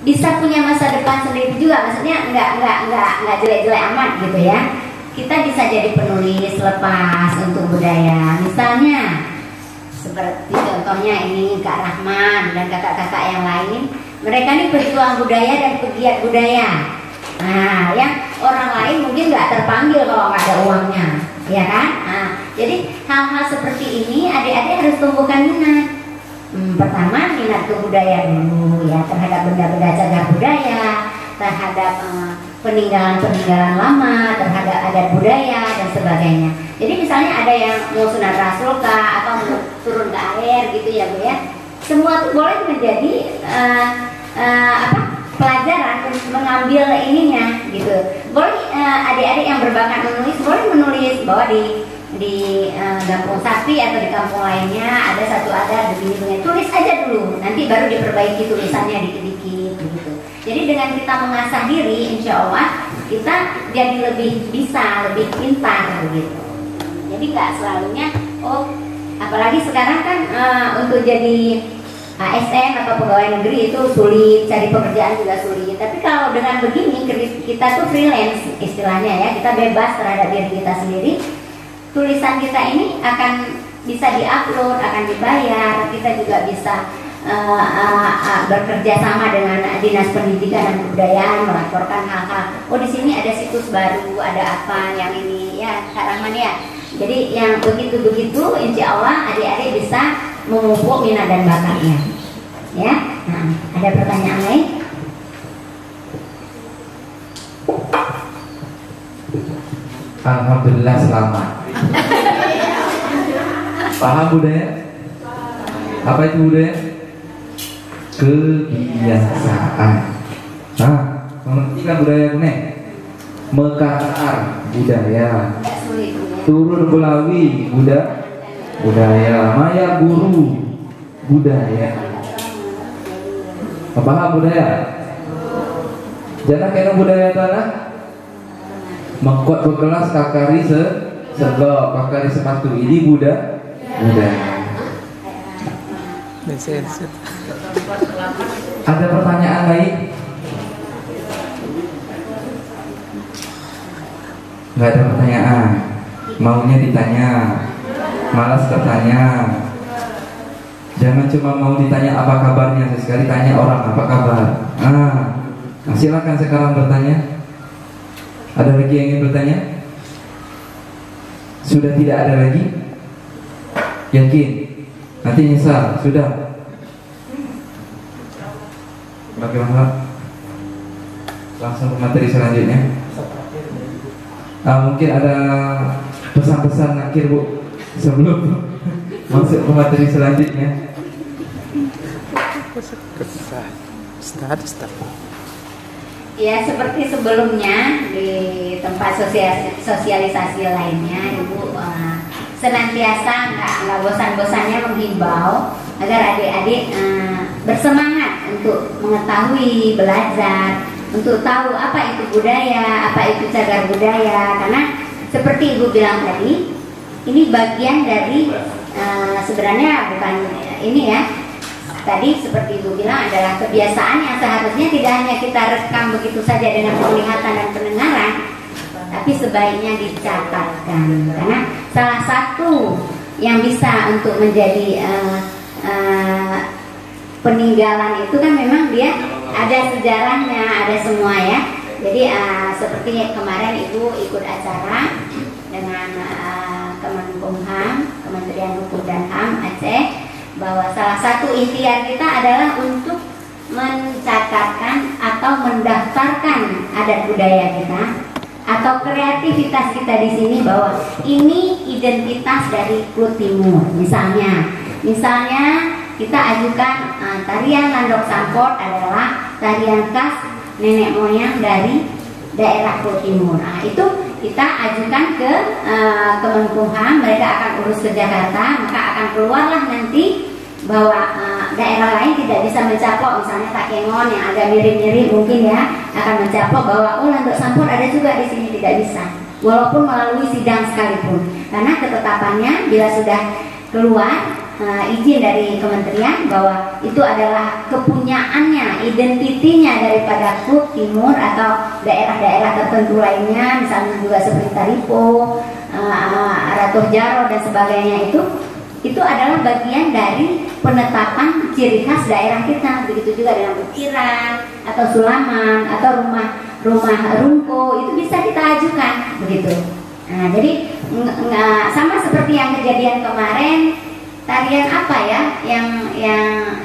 bisa punya masa depan sendiri juga, maksudnya nggak jelek-jelek amat gitu ya. Kita bisa jadi penulis lepas untuk budaya, misalnya seperti contohnya ini Kak Rahman dan kakak-kakak yang lain. Mereka ini pejuang budaya dan pegiat budaya. Nah, yang orang lain mungkin nggak terpanggil kalau nggak ada uangnya, ya kan? Nah, jadi hal-hal seperti ini adik-adik harus tumbuhkan minat. Pertama, minat ke budaya dulu ya, terhadap benda-benda cagar budaya, terhadap peninggalan-peninggalan lama, terhadap adat budaya dan sebagainya. Jadi misalnya ada yang mau sunat rasul atau mau turun ke air gitu ya Bu ya. Semua itu boleh menjadi pelajaran untuk mengambil ininya gitu. Boleh adik-adik yang berbakat menulis boleh menulis bahwa di Kampung Sapi atau di kampung lainnya ada satu adat begini-begini. Tulis aja dulu, nanti baru diperbaiki tulisannya dikit-dikit begitu. Jadi dengan kita mengasah diri, insya Allah kita jadi lebih bisa, lebih pintar begitu. Jadi nggak selalunya, apalagi sekarang kan untuk jadi ASN atau pegawai negeri itu sulit, cari pekerjaan juga sulit. Tapi kalau dengan begini kita tuh freelance istilahnya ya, kita bebas terhadap diri kita sendiri. Tulisan kita ini akan bisa diupload, akan dibayar. Kita juga bisa bekerja sama dengan Dinas Pendidikan dan Kebudayaan, melaporkan hal-hal. Oh di sini ada situs baru, ada apa yang ini ya Kak Rahman ya. Jadi yang begitu-begitu, insya Allah adik-adik bisa memupuk minat dan bakatnya. Ya, nah, ada pertanyaan lain? Alhamdulillah selamat. Paham budaya? Apa itu budaya? Kebiasaan. Nah, mengerti kan budaya kuning? Mekaar budaya. Turun Belawi budaya. Maya guru budaya. Paham budaya? Jangan kena budaya tanah. Mengkot berkelas kakari segok kakari sepatu ini budaya. Ada pertanyaan lain? Nggak ada pertanyaan. Maunya ditanya, malas bertanya. Jangan cuma mau ditanya apa kabarnya, sesekali tanya orang apa kabar. Silakan sekarang bertanya. Ada lagi yang ingin bertanya? Sudah tidak ada lagi? Yakin? Nanti nyesal. Sudah? Bagaimana? Langsung ke materi selanjutnya. Mungkin ada pesan-pesan akhir Bu sebelum masuk ke materi selanjutnya. Ya seperti sebelumnya di tempat sosialisasi lainnya, Ibu senantiasa nggak bosan-bosannya menghimbau agar adik-adik bersemangat untuk mengetahui, belajar, untuk tahu apa itu budaya, apa itu cagar budaya. Karena seperti Ibu bilang tadi, ini bagian dari sebenarnya bukan ini ya. Tadi seperti Ibu bilang adalah kebiasaan yang seharusnya tidak hanya kita rekam begitu saja dengan penglihatan dan pendengaran, tapi sebaiknya dicatatkan. Karena salah satu yang bisa untuk menjadi peninggalan itu kan memang dia ada sejarahnya, ada semua ya. Jadi seperti kemarin Ibu ikut acara dengan Kemenkumham, Kementerian Hukum dan HAM Aceh, bahwa salah satu ikhtiar kita adalah untuk mencatatkan atau mendaftarkan adat budaya kita atau kreativitas kita di sini, bahwa ini identitas dari Klut Timur. Misalnya kita ajukan tarian Landok Samport adalah tarian khas nenek moyang dari daerah Klut Timur. Nah, itu kita ajukan ke Kemenkumham, mereka akan urus ke Jakarta, maka akan keluarlah nanti bahwa daerah lain tidak bisa mencaplok, misalnya Takengon yang agak mirip-mirip mungkin ya akan mencaplok bahwa Landok Samport ada juga di sini, tidak bisa, walaupun melalui sidang sekalipun, karena ketetapannya bila sudah keluar izin dari kementerian bahwa itu adalah kepunyaannya, identitinya daripada Kub Timur atau daerah-daerah tertentu lainnya, misalnya juga seperti Taripo, Ratuh Jaro dan sebagainya, itu adalah bagian dari penetapan ciri khas daerah kita. Begitu juga dengan Butiran atau Sulaman atau rumah Rungko, itu bisa kita ajukan begitu. Nah, jadi sama seperti yang kejadian kemarin, tarian apa ya yang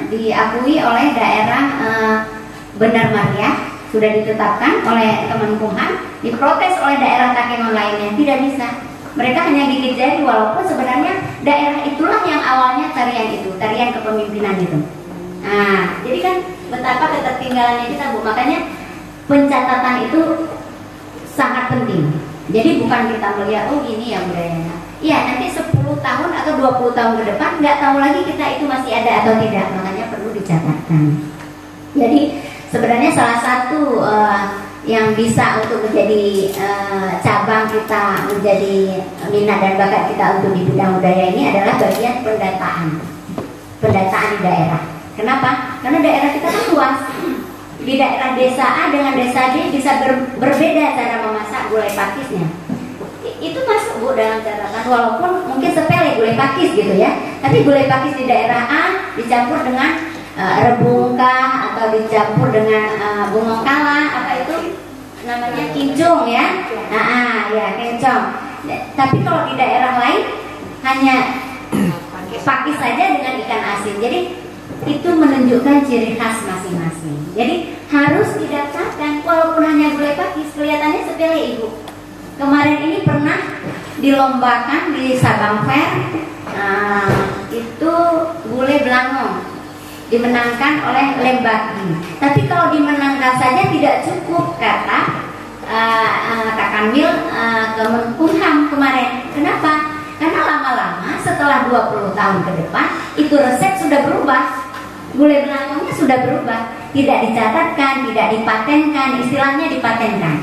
diakui oleh daerah Benar Maria sudah ditetapkan oleh Kemenkumham, diprotes oleh daerah Takengon lainnya, tidak bisa. Mereka hanya gigit jari, walaupun sebenarnya daerah itulah yang awalnya tarian itu, tarian kepemimpinan itu. Nah, jadi kan betapa ketertinggalannya kita, Bu. Makanya pencatatan itu sangat penting. Jadi bukan kita melihat, oh ini ya budayanya. Iya, nanti 10 tahun atau 20 tahun ke depan nggak tahu lagi kita itu masih ada atau tidak. Makanya perlu dicatatkan. Jadi sebenarnya salah satu yang bisa untuk menjadi cabang kita, menjadi minat dan bakat kita untuk di bidang budaya ini adalah bagian pendataan di daerah. Kenapa? Karena daerah kita kan luas. Di daerah desa A dengan desa B bisa berbeda cara memasak gulai pakisnya. Itu masuk, Bu, dalam catatan, walaupun mungkin sepele gulai pakis gitu ya. Tapi gulai pakis di daerah A dicampur dengan rebungkah atau dicampur dengan bungongkala, apa itu namanya, kincung ya. Ya kincung. Tapi kalau di daerah lain hanya pakis saja dengan ikan asin. Jadi itu menunjukkan ciri khas masing-masing. Jadi harus didaftarkan, walaupun hanya gulai pakis, kelihatannya sepele, Ibu. Kemarin ini pernah dilombakan di Sabang Fair, itu gulai belangong dimenangkan oleh Lembagi. Tapi kalau dimenangkan saja tidak cukup, kata Kak Kanwil Kemenkumham kemarin. Kenapa? Karena lama-lama setelah 20 tahun ke depan itu resep sudah berubah, gulai belangongnya sudah berubah, tidak dicatatkan, tidak dipatenkan, istilahnya dipatenkan.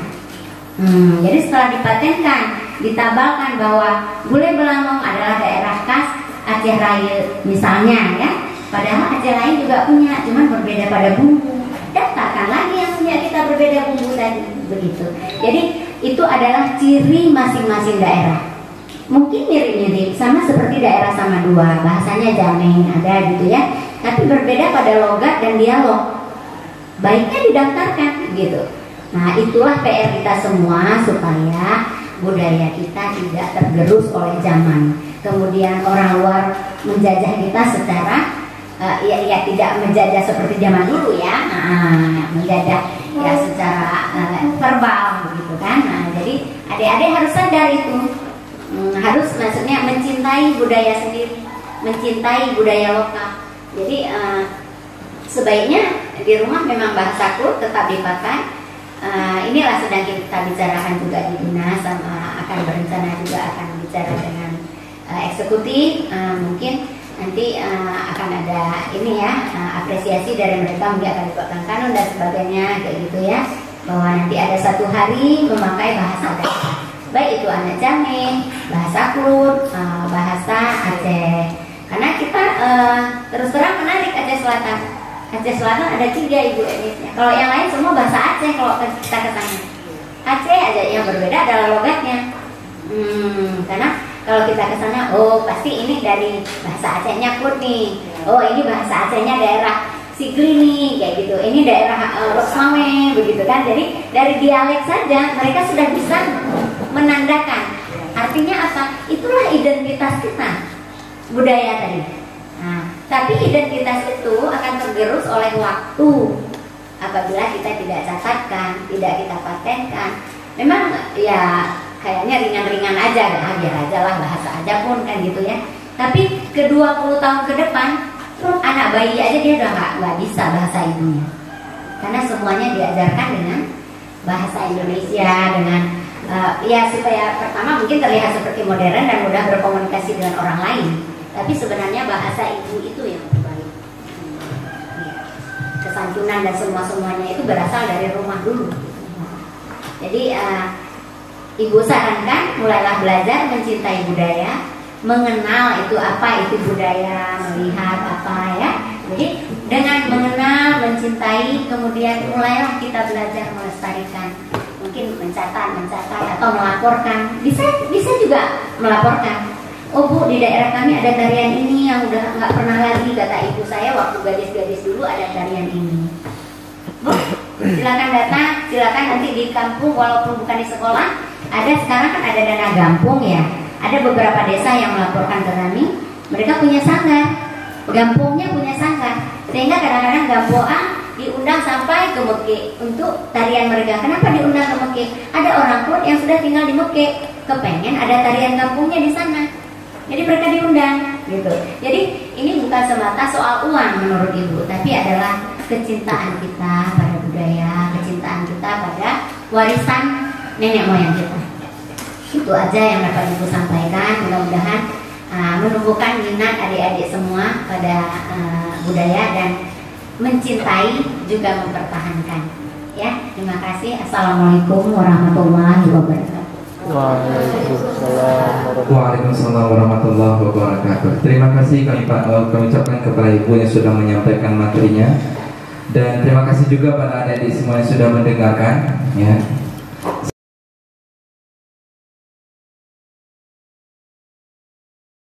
Jadi setelah dipatenkan, ditabalkan bahwa gulai belangong adalah daerah khas Aceh Raya misalnya ya. Padahal Aceh lain juga punya, cuman berbeda pada bumbu. Daftarkan lagi yang punya kita berbeda bumbu tadi, begitu. Jadi itu adalah ciri masing-masing daerah. Mungkin mirip-mirip, sama seperti daerah Samadua, bahasanya Jameng ada gitu ya. Tapi berbeda pada logat dan dialog. Baiknya didaftarkan gitu. Nah, itulah PR kita semua supaya budaya kita tidak tergerus oleh zaman. Kemudian orang luar menjajah kita secara ya tidak menjajah seperti zaman dulu ya. Menjajah ya secara verbal begitu kan. Nah, jadi adik-adik harus sadar itu. Harus maksudnya mencintai budaya sendiri, mencintai budaya lokal. Jadi sebaiknya di rumah memang bahasaku tetap dipakai. Inilah sedang kita bicarakan juga di dinas, sama akan berencana juga akan bicara dengan eksekutif. Mungkin nanti akan ada ini ya, apresiasi dari mereka, mungkin akan dibuatkan kanun dan sebagainya kayak gitu ya, bahwa nanti ada satu hari memakai bahasa daerah, baik itu anak Jameng, bahasa Klut, bahasa Aceh. Karena kita terus terang menarik Aceh Selatan. Aceh Selatan ada 3 Ibu etnisnya. Kalau yang lain semua bahasa Aceh kalau kita ke sana. Aceh aja yang berbeda adalah logatnya. Karena kalau kita ke sana, oh pasti ini dari bahasa Acehnya Klut nih. Oh ini bahasa Acehnya daerah Sigli nih, kayak gitu. Ini daerah Rosmawe, begitu kan. Jadi dari dialek saja mereka sudah bisa menandakan. Artinya apa? Itulah identitas kita, budaya tadi. Nah, tapi identitas itu akan tergerus oleh waktu apabila kita tidak catatkan, tidak kita patenkan. Memang ya kayaknya ringan-ringan aja, biar aja lah bahasa aja pun kan gitu ya. Tapi ke 20 tahun ke depan, anak bayi aja dia udah nggak bisa bahasa ibunya, karena semuanya diajarkan dengan bahasa Indonesia, dengan ya supaya pertama mungkin terlihat seperti modern dan mudah berkomunikasi dengan orang lain. Tapi sebenarnya bahasa ibu itu yang terbaik. Kesantunan dan semuanya itu berasal dari rumah dulu. Jadi ibu sarankan mulailah belajar mencintai budaya, mengenal itu apa itu budaya, melihat apa ya. Jadi dengan mengenal, mencintai, kemudian mulailah kita belajar melestarikan. Mungkin mencatat atau melaporkan. Bisa juga melaporkan. Oh Bu, di daerah kami ada tarian ini yang udah nggak pernah lagi, kata ibu saya waktu gadis-gadis dulu ada tarian ini. Bu, silakan datang, silakan nanti di kampung walaupun bukan di sekolah. Ada sekarang kan ada dana gampung ya. Ada beberapa desa yang melaporkan ke kami, mereka punya sanggar, gampungnya punya sanggar, sehingga kadang-kadang Gampoa diundang sampai ke Mekeh untuk tarian mereka. Kenapa diundang ke Mekeh? Ada orang pun yang sudah tinggal di Mekeh, kepengen ada tarian kampungnya di sana, jadi mereka diundang, gitu. Jadi ini bukan semata soal uang menurut ibu, tapi adalah kecintaan kita pada budaya, kecintaan kita pada warisan nenek moyang kita. Itu aja yang dapat ibu sampaikan. Mudah-mudahan menumbuhkan minat adik-adik semua pada budaya dan mencintai juga mempertahankan. Ya, terima kasih. Assalamualaikum warahmatullahi wabarakatuh. Waalaikumsalam warahmatullahi wabarakatuh. Terima kasih kami ucapkan kepada ibu yang sudah menyampaikan materinya, dan terima kasih juga pada adik-adik semua yang sudah mendengarkan. Ya.